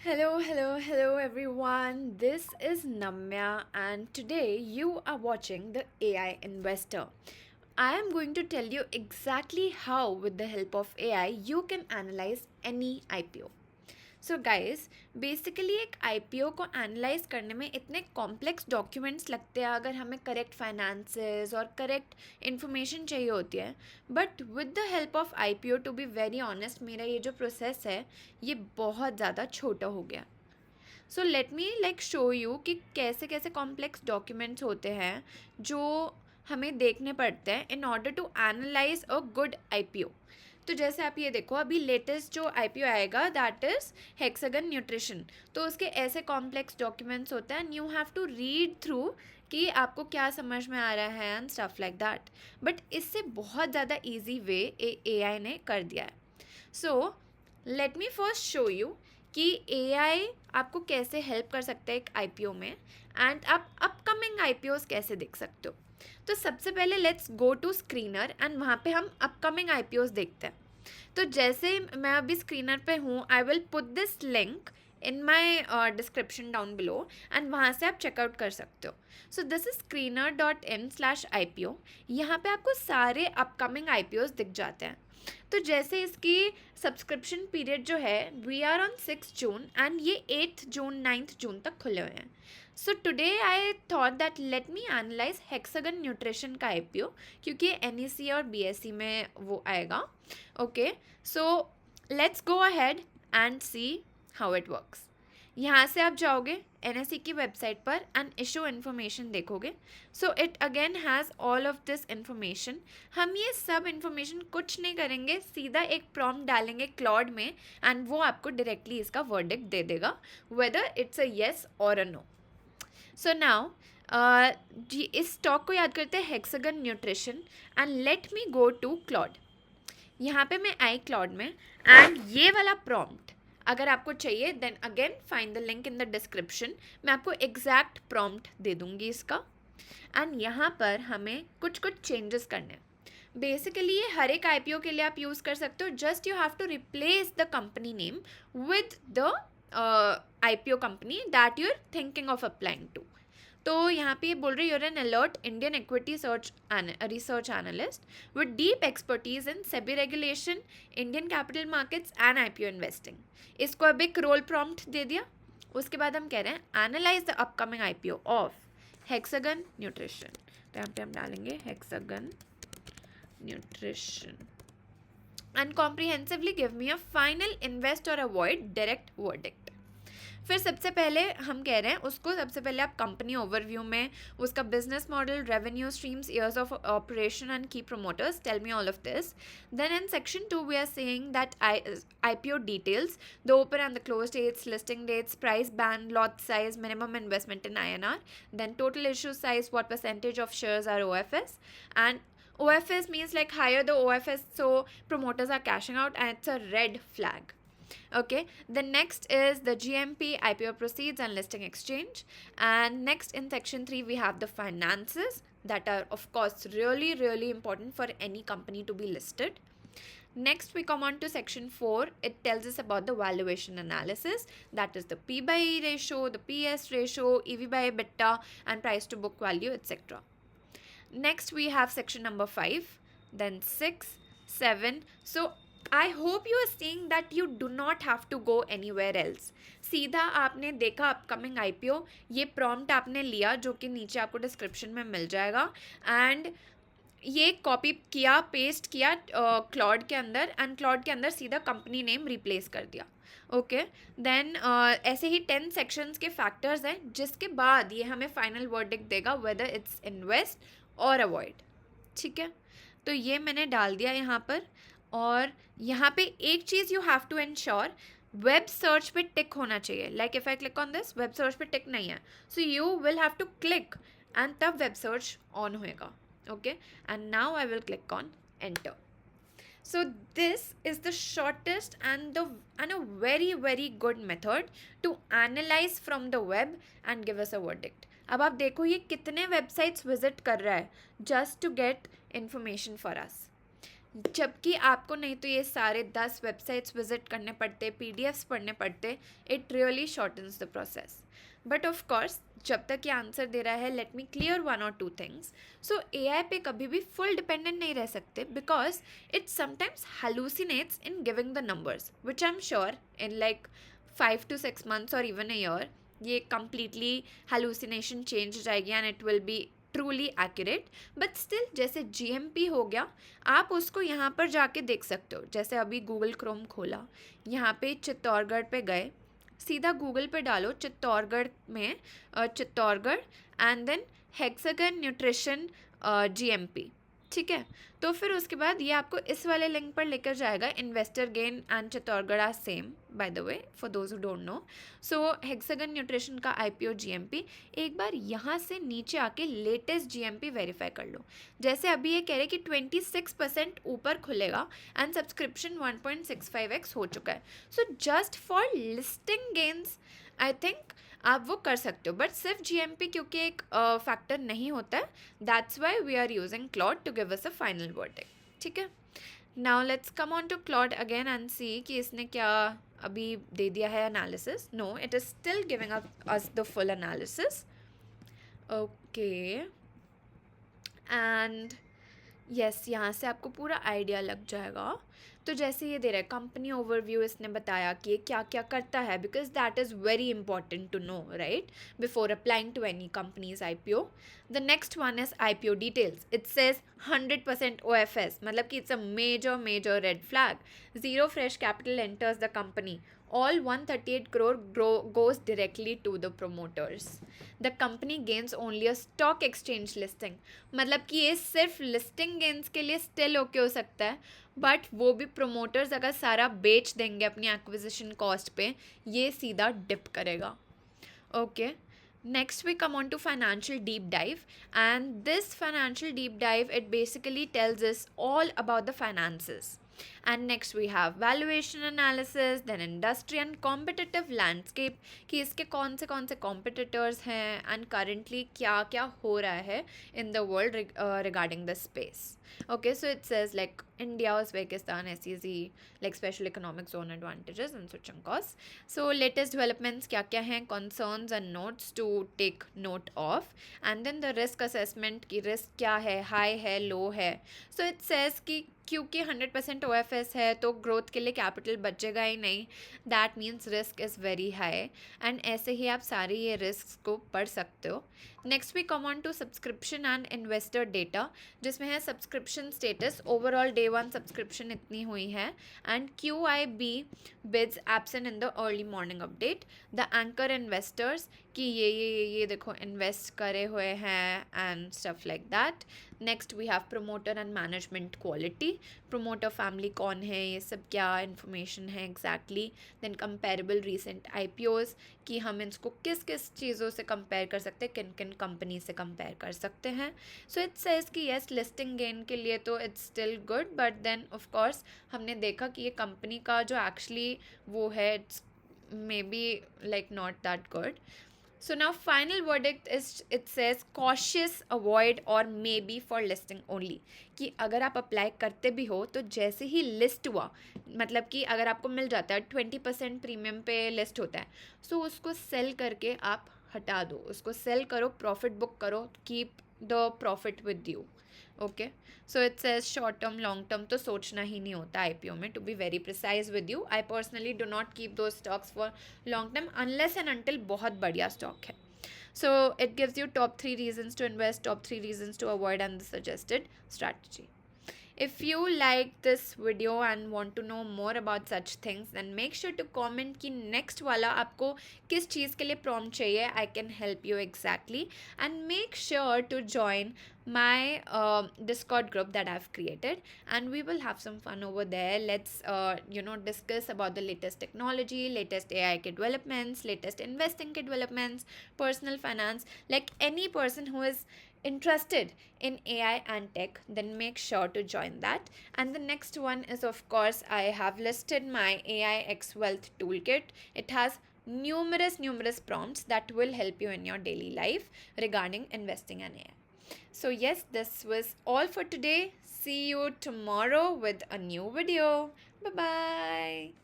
Hello everyone. This is Namya, and today you are watching the AI Investor. I am going to tell you exactly how, with the help of AI, you can analyze any IPO. So guys basically एक IPO को analyze करने में इतने complex documents लगते हैं अगर हमें correct finances और करेक्ट इन्फॉर्मेशन चाहिए होती है. But with the help of IPO, to be very honest, मेरा ये जो प्रोसेस है ये बहुत ज़्यादा छोटा हो गया. So let me show you कि कैसे कैसे कॉम्प्लेक्स डॉक्यूमेंट्स होते हैं जो हमें देखने पड़ते हैं in order to analyze a good IPO. तो जैसे आप ये देखो, अभी लेटेस्ट जो आईपीओ आएगा दैट इज़ हेक्सागन न्यूट्रिशन. तो उसके ऐसे कॉम्प्लेक्स डॉक्यूमेंट्स होते हैं and you have to read through कि आपको क्या समझ में आ रहा है and stuff like that. But इससे बहुत ज़्यादा ईजी वे एआई ने कर दिया है. So let me first show you कि एआई आपको कैसे हेल्प कर सकता है एक आईपीओ में, एंड आप अपकमिंग आईपीओज कैसे देख सकते हो. तो सबसे पहले let's go to screener and वहाँ पे हम अपकमिंग आईपीओज देखते हैं. तो जैसे मैं अभी स्क्रीनर पे हूँ, I will put this link in my description down below and वहाँ से आप चेकआउट कर सकते हो. So this is screener.in/IPO. यहाँ पे आपको सारे अपकमिंग आईपीओज दिख जाते हैं. तो जैसे इसकी सब्सक्रिप्शन पीरियड जो है, we are on 6 June and ये 8 जून 9 जून तक खुले हुए हैं. So today I thought that let me analyze Hexagon Nutrition का आईपीओ, क्योंकि एनईसी और बीएसई में वो आएगा. Okay, so let's go ahead and see how it works. यहाँ से आप जाओगे एनएसई की वेबसाइट पर एंड इशू इन्फॉर्मेशन देखोगे. So it again has all of this information. हम ये सब इन्फॉर्मेशन कुछ नहीं करेंगे, सीधा एक प्रॉम्प्ट डालेंगे क्लॉड में एंड वो आपको डायरेक्टली इसका वर्डिक्ट दे देगा वेदर इट्स अ येस और अ नो. सो नाउ जी इस स्टॉक को याद करते हैं, Hexagon Nutrition, and let me go to Claude. यहाँ पे मैं आई क्लॉड में एंड ये वाला प्रॉम्प्ट अगर आपको चाहिए then again find the link in the description. मैं आपको एग्जैक्ट प्रॉम्प्ट दे दूँगी इसका. एंड यहाँ पर हमें कुछ चेंजेस करने हैं. बेसिकली ये हर एक आईपीओ के लिए आप यूज़ कर सकते हो. Just you have to replace the company name with the IPO company that you are thinking of applying to. तो यहाँ पे ये बोल रही your an alert Indian equity research analyst with deep expertise in SEBI regulation, Indian capital markets and IPO investing. इसको अब एक role prompt दे दिया. उसके बाद हम कह रहे हैं analyse the upcoming IPO of hexagon nutrition. तो यहाँ पे हम डालेंगे hexagon Nutrition and comprehensively give me a final invest और अवॉइड डायरेक्ट वर्डिक्ट. फिर सबसे पहले हम कह रहे हैं उसको, सबसे पहले आप कंपनी ओवरव्यू में उसका business model, revenue streams, years of operation and key promoters, tell me all of this. Then in section 2 we are saying that IPO details, the open and the close dates, listing dates, price band, lot size, minimum investment in INR, then total issue size, what percentage of shares are OFS, and OFS means like higher the OFS, so promoters are cashing out and it's a red flag. Okay, the next is the GMP, IPO proceeds and listing exchange. And next in section 3 we have the finances that are of course really important for any company to be listed. Next we come on to section 4. It tells us about the valuation analysis, that is the P by E ratio, the PS ratio, EV by EBITDA and price to book value, etc. Next we have section number 5, then 6, 7. So I hope you are seeing that you do not have to go anywhere else. सीधा आपने देखा upcoming IPO, ये prompt आपने लिया जो कि नीचे आपको डिस्क्रिप्शन में मिल जाएगा, एंड ये कॉपी किया, पेस्ट किया क्लॉड के अंदर, एंड क्लॉड के अंदर सीधा कंपनी नेम रिप्लेस कर दिया. ओके, देन ऐसे ही 10 सेक्शंस के फैक्टर्स हैं जिसके बाद ये हमें फाइनल वर्डिक्ट देगा वेदर इट्स इन्वेस्ट और अवॉइड. ठीक है, तो ये मैंने डाल दिया यहाँ पर. और यहाँ पे एक चीज़ you have to ensure, web search पे टिक होना चाहिए. Like if I click on this, web search पे टिक नहीं है, so you will have to click and तब वेब सर्च ऑन होएगा. Okay, and now I will click on enter. So this is the shortest and a very good method to analyze from the web and give us a verdict. अब आप देखो ये कितने websites visit कर रहा है just to get information for us. जबकि आपको नहीं तो ये सारे 10 वेबसाइट्स विजिट करने पड़ते, पीडीएफ्स पढ़ने पड़ते. It really shortens the process. But of course जब तक ये आंसर दे रहा है, लेट मी क्लियर वन और टू थिंग्स. सो एआई पे कभी भी फुल डिपेंडेंट नहीं रह सकते, because it sometimes hallucinates in giving the numbers, which I am sure in like 5 to 6 months और इवन अ ईयर ये completely hallucination चेंज हो जाएगी and it will be truly accurate. But still जैसे GMP हो गया, आप उसको यहाँ पर जाके देख सकते हो. जैसे अभी गूगल क्रोम खोला, यहाँ पे चित्तौड़गढ़ पे गए, सीधा गूगल पे डालो चित्तौड़गढ़ में Chittorgarh and then Hexagon Nutrition GMP. ठीक है, तो फिर उसके बाद ये आपको इस वाले लिंक पर लेकर जाएगा. Investor gain and Chittorgarh are same by the way for those who don't know. So Hexagon Nutrition का आईपीओ जीएमपी, एक बार यहाँ से नीचे आके लेटेस्ट जीएमपी वेरीफाई कर लो. जैसे अभी ये कह रहे कि 26% ऊपर खुलेगा एंड सब्सक्रिप्शन 1.65x हो चुका है. So just for listing gains I think आप वो कर सकते हो. बट सिर्फ जीएमपी क्योंकि एक फैक्टर नहीं होता है, that's why we are using Claude to give us a final verdict. ठीक है, now let's come on to Claude again and see कि इसने क्या अभी दे दिया है analysis. No, it is still giving us the full analysis. Okay, and yes, यहाँ से आपको पूरा आइडिया लग जाएगा. तो जैसे ये दे रहा है कंपनी ओवरव्यू, इसने बताया कि ये क्या क्या करता है, because that is very important to know right before applying to any companies IPO. The next one is IPO details. It says 100% OFS, मतलब कि it's a major red flag. Zero fresh capital enters the company. All 138 crore goes directly to the promoters. The company gains only a stock exchange listing. मतलब कि ये सिर्फ listing gains के लिए still okay हो सकता है, बट वो भी प्रोमोटर्स अगर सारा बेच देंगे अपनी एक्विजिशन कॉस्ट पे, ये सीधा डिप करेगा. Okay, next we come on to financial deep dive, and this financial deep dive, it basically tells us all about the finances. And next we have valuation analysis, then industry and competitive landscape, कि इसके कौन से competitors हैं and currently क्या क्या हो रहा है in the world regarding the space. Okay, so it says like India, Uzbekistan, SEZ, like special economic zone advantages and switching costs. So latest developments क्या क्या हैं, concerns and notes to take note of, and then the risk assessment की risk क्या है, high है, low है. So it says कि क्योंकि 100% OFS है तो ग्रोथ के लिए कैपिटल बचेगा ही नहीं, that means risk is very high. And ऐसे ही आप सारे ये रिस्क को पढ़ सकते हो. Next we come on to subscription and investor data, जिसमें है subscription status. Overall day 1 subscription इतनी हुई है, and QIB bids absent in the early morning update. The anchor investors कि ये देखो इन्वेस्ट करे हुए हैं and stuff like that. Next we have promoter and management quality. Promoter family कौन है, ये सब क्या इन्फॉर्मेशन है exactly. Then comparable recent IPOs कि हम इसको किस किस चीज़ों से कंपेयर कर सकते हैं, किन किन कंपनी से कंपेयर कर सकते हैं. सो इट सेज कि येस लिस्टिंग गेन के लिए तो it's still good, but then of course हमने देखा कि ये कंपनी का जो एक्चुअली वो है it's may be like not that good. So now final verdict is it says cautious, avoid or maybe for listing only. कि अगर आप अप्लाई करते भी हो तो जैसे ही लिस्ट हुआ, मतलब कि अगर आपको मिल जाता है 20% प्रीमियम पे लिस्ट होता है, सो उसको सेल करके आप हटा दो, उसको सेल करो, प्रॉफिट बुक करो, keep the profit with you. Okay, so it says short term long term तो सोचना ही नहीं होता IPO में. To be very precise with you, I personally do not keep दो stocks for long term unless and until बहुत बढ़िया stock है. सो इट गिव्स यू top 3 reasons to invest, top 3 reasons to avoid and the suggested strategy. If you like this video and want to know more about such things, then make sure to comment कि next वाला आपको किस चीज़ के लिए prompt चाहिए. I can help you exactly. And make sure to join my Discord group that I've created, and we will have some fun over there. Let's discuss about the latest technology, latest AI के developments, latest investing के developments, personal finance. Like any person who is interested in AI and tech, then make sure to join that. And the next one is, of course, I have listed my AI X Wealth Toolkit. It has numerous prompts that will help you in your daily life regarding investing in AI. So yes, this was all for today. see you tomorrow with a new video. Bye bye.